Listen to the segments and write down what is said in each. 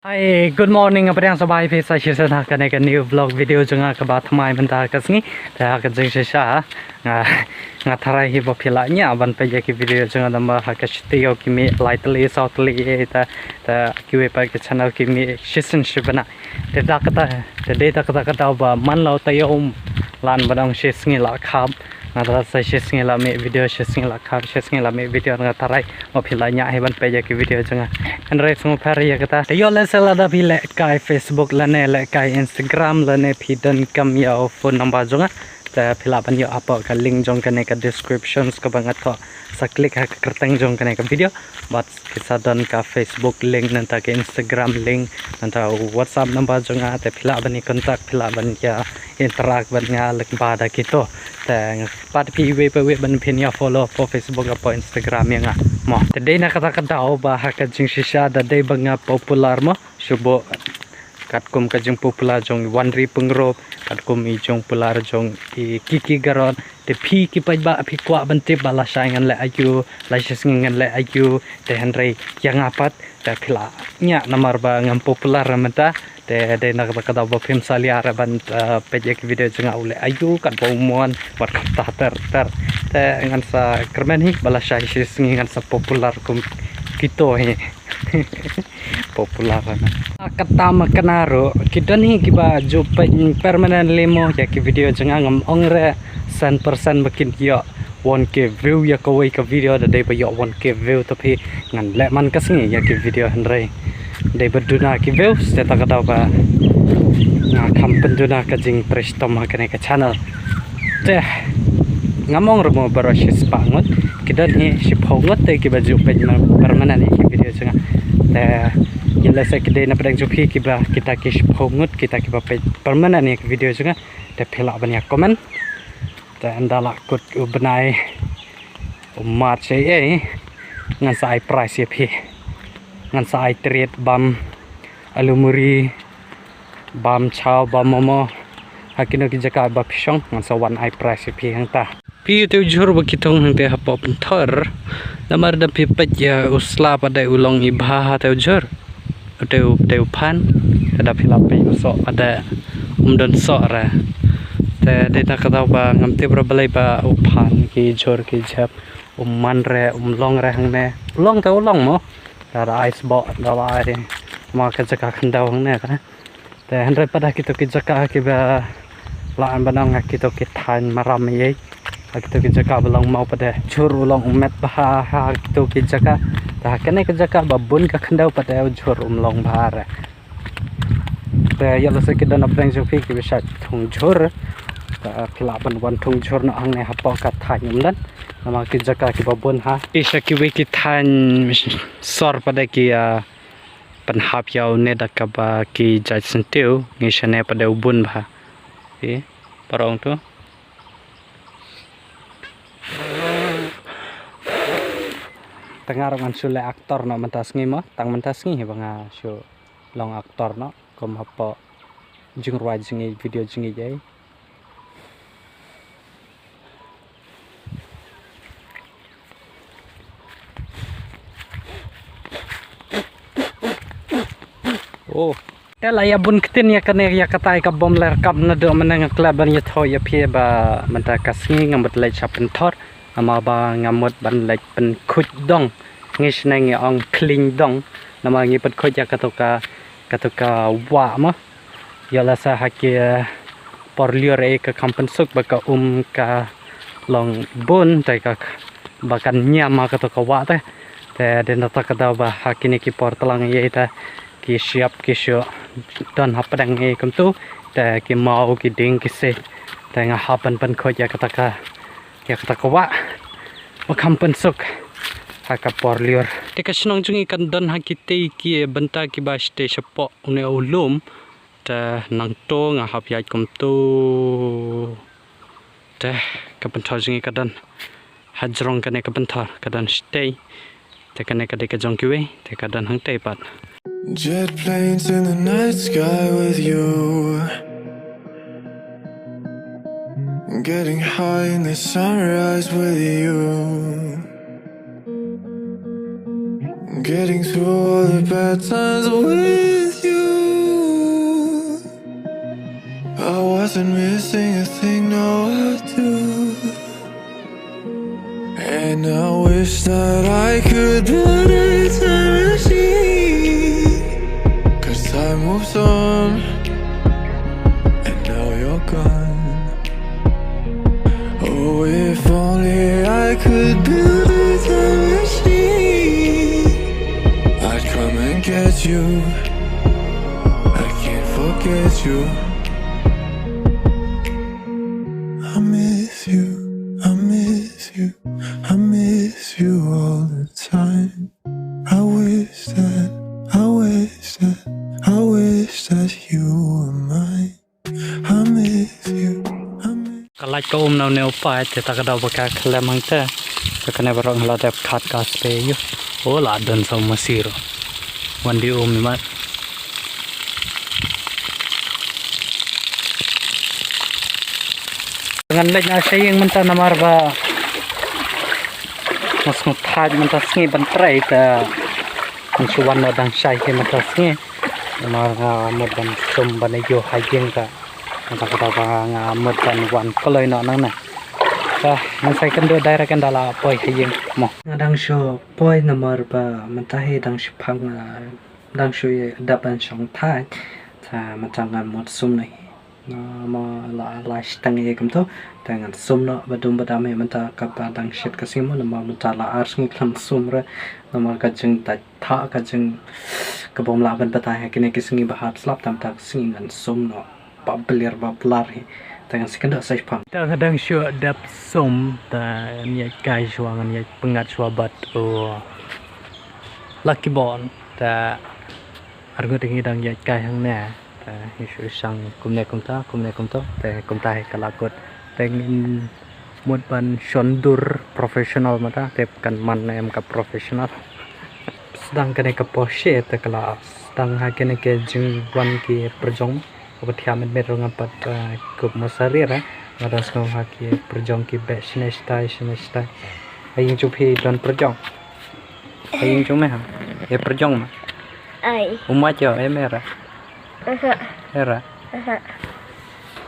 Hi, good morning. Apa yang sabai pesa shirsan hakan ek new vlog video junga ka bath mai banta kasni ta ka jing sha nga tharai hi bopila nya ban pe ki video junga damba ha ka chtiyo ki mi lightly softly ta ki we pa ki channel ki mi shisen shibana te da kata te de ta kata ba man lo tayom lan badang shisngi la khab nga sa shisngi la me video shisngi la khab shisngi la me video nga tharai bopila nya hi ban pe ki video junga an rai sung phari ya kata yo le sala da bi le kai Facebook la ne le kai Instagram la ne phi dan kam ya phone number junga ta phila ban yo apa ka link jong ka ne ka descriptions ka bangat tho sa click ha ka kertang jong ka ne ka video bat kisa dan ka Facebook link nan ta ka Instagram link nan ta WhatsApp number junga ta phila ban ni contact phila ban ya interact ban nga lek ba da kito ta pat pi we ban pin ya follow po Facebook apa Instagram ya nga mo today na kata ba ha ka jing shisha da day banga popular mo shubo katkum ka jing popular jong wanri pengrop katkum i jong popular jong i kiki garon te phi ki pa ba phi kwa ban te bala saingan le ayu la shisngan le ayu te henry yang apat te phila nya namar ba ngam popular ramata te de nak kata ba phim salia ban pejek video jeng ule ayu kan bomon wat kata ter te ngan sa kermen hi bala sai shisngan sa popular kum kito he popular kata makanaro kita nih kiba jupe permanent lemo ya ki video jeng ngam ongre 100% makin ya 1k view ya ko ka video da dai ba ya 1k view tapi ngan le man kasngi ya ki video henry dai berduna ki view seta kata ba nga kam penduna ka jing tristom ha ka channel teh ngamong rumo barasis pangot kita nih si pongot te ki ba jupe permanent ki video jeng teh gila sa kide na pedang jupi kita ki pongot kita ki ba permanent ni video jeng te phila ban ya comment te andala kut ubnai umat sei ngan sai price ye phi ngan sai trade bam alumuri bam chao bam momo hakino ki jaka ba phishong ngan sa one eye price ye phi hang ta pi te jur ba kitong hang te hapop thor namar da pi pat ya usla pada ulong ibha te jur te phan ada phila pe so ada umden so ra te de ta kata ba ngam te bra balai ba uphan ki jor ki jap man re long re hang ne long ta long mo da ice bo da ba re ma ka jaka khandau hang ne ka te handre pada ki to ki jaka ki ba la an banang ki to ki than maram ye ki to ki jaka belong mau pada jur ulong umet ba ha ki to ki jaka ta kene ki jaka ba bun ka khandau pada jur long ba re te yalo se ki dan abang jo ki bisa thung jur phila ban wan thung jur na ang ne hapa ka than umdan nama ki jaka ki babon ha isa ki we ki than sor pada ki pan hap yau ne da ka ba ki jai sentiu ngi shane pada ubun ba e parong tu tengarong an sule aktor no mentas ngi mo tang mentas ngi banga shu long aktor no kom hapa jing rwa jing video jing jai oh tela ya bun ktin ya kane ya katai ka bom ler kap na do manang klab ban ya tho ya phe ba manta kasngi ngamut lai chapen thor ama ba ngamut ban lai pen khut dong ngis nang ya ong clean dong nama ngi pat khut ya katoka wa ma ya la sa hakia por lior e ka kampen suk ba ka ka long bun tai ka bakan nyama katoka wa te den ta ka da ba hakini ki por talang ye ta ki siap ki syo dan hapadang e kam tu ta ki mau ki ding ki se ta nga hapan pan kho ya kata wa makam pan suk haka por lior te ka snong jungi kan dan hakite ki banta ki ba ste sepo une ulum ta nang to nga hap ya kam tu te ka pan tho jungi ka dan hajrong ka ne ka pan thar ka dan stay te ka ne ka de ka jong ki we te ka dan hang te pat jet planes in the night sky with you, getting high in the sunrise with you, getting through all the bad times with wasn't missing a thing, no I do. And I wish that I could build a time machine, 'cause time moves on, and now you're gone. Oh, if only I could build a time machine, I'd come and get you. I can't forget you. I miss you, I miss you, I miss you all the time. I wish that, I wish that, I wish that you were mine. I miss you, I miss. Kalai ko nau neu pai te ta kada baka klem hang te ta kana barong la te khat ka spe yu o la don so masiro wan di mi mat ngan le nya saying man ta namar ba mas mo thaj man ta sngi ban trai ta ang suwan no dang sai ke man ta sngi namar nga mo ban sum ban yo hajing ka ta kada ba nga mo ban wan ko loi no nang na ta man sai kan do direct kan dala poi hajing mo ngadang sho poi namar ba man ta he dang shphang dang sho ye da ban shong thaj ta man ta ngan mo sum nai ma la stang ye kam to tangan sum no badum badam he man ta ka pa dang shit ka sim no ma ta la ars ngi kham sum re no ma ka jing ta tha ka jing ka bom la ban pata he kine ki singi ba hat slap tam ta singi ngan sum no ba blir ba blar he tangan sikan da sai pham ta kadang shu dap sum ta ni kai shuang ni pengat shwa bat o lucky bon ta argo tingi dang ye kai hang ne hisu sang kumne kumta te kumta he kalakot tengin mod ban shondur professional mata tep kan man em ka professional sedang kene ka poshe te kala sedang ha kene ke jing wan ki perjong obthia men mer ngam pat kup mosari ra ada sno ha ki perjong ki be snestai ayin chupi don perjong ayin chume ha e perjong ma ai umma cho emera era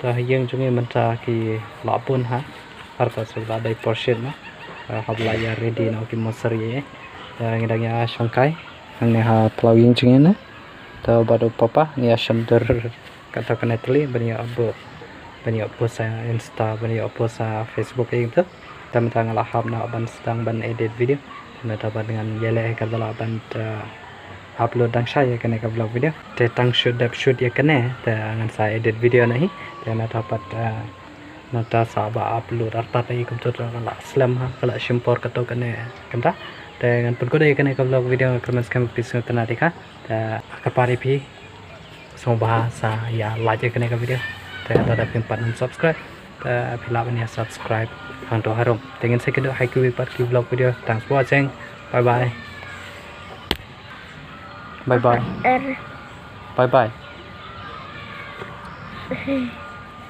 ta yang chung man ta ki la pun ha har ta so la dai portion na hab la ya ready no ki mosari ngidang ya songkai ang ne ha plowing chung na ta badu papa ni ashamder kata kanetli bani abo sa insta bani abo sa facebook ing tu ta mentang la hab na ban sedang ban edit video na ta ban dengan yele ka la ban upload dang saya kena ke vlog video te tang shoot ya kena te ngan saya edit video nahi te na dapat nata saba upload arta tai kum tu la slam ha kala shimpor ka to kena kamta te ngan pun ko dei kena ke vlog video comments kam pisu tana dikha te akapari phi so bahasa ya like kena ke video te ada pimpat subscribe te phila bania subscribe hang to harom tengen second hai ku part ki vlog video thanks for watching bye bye bye bye bye bye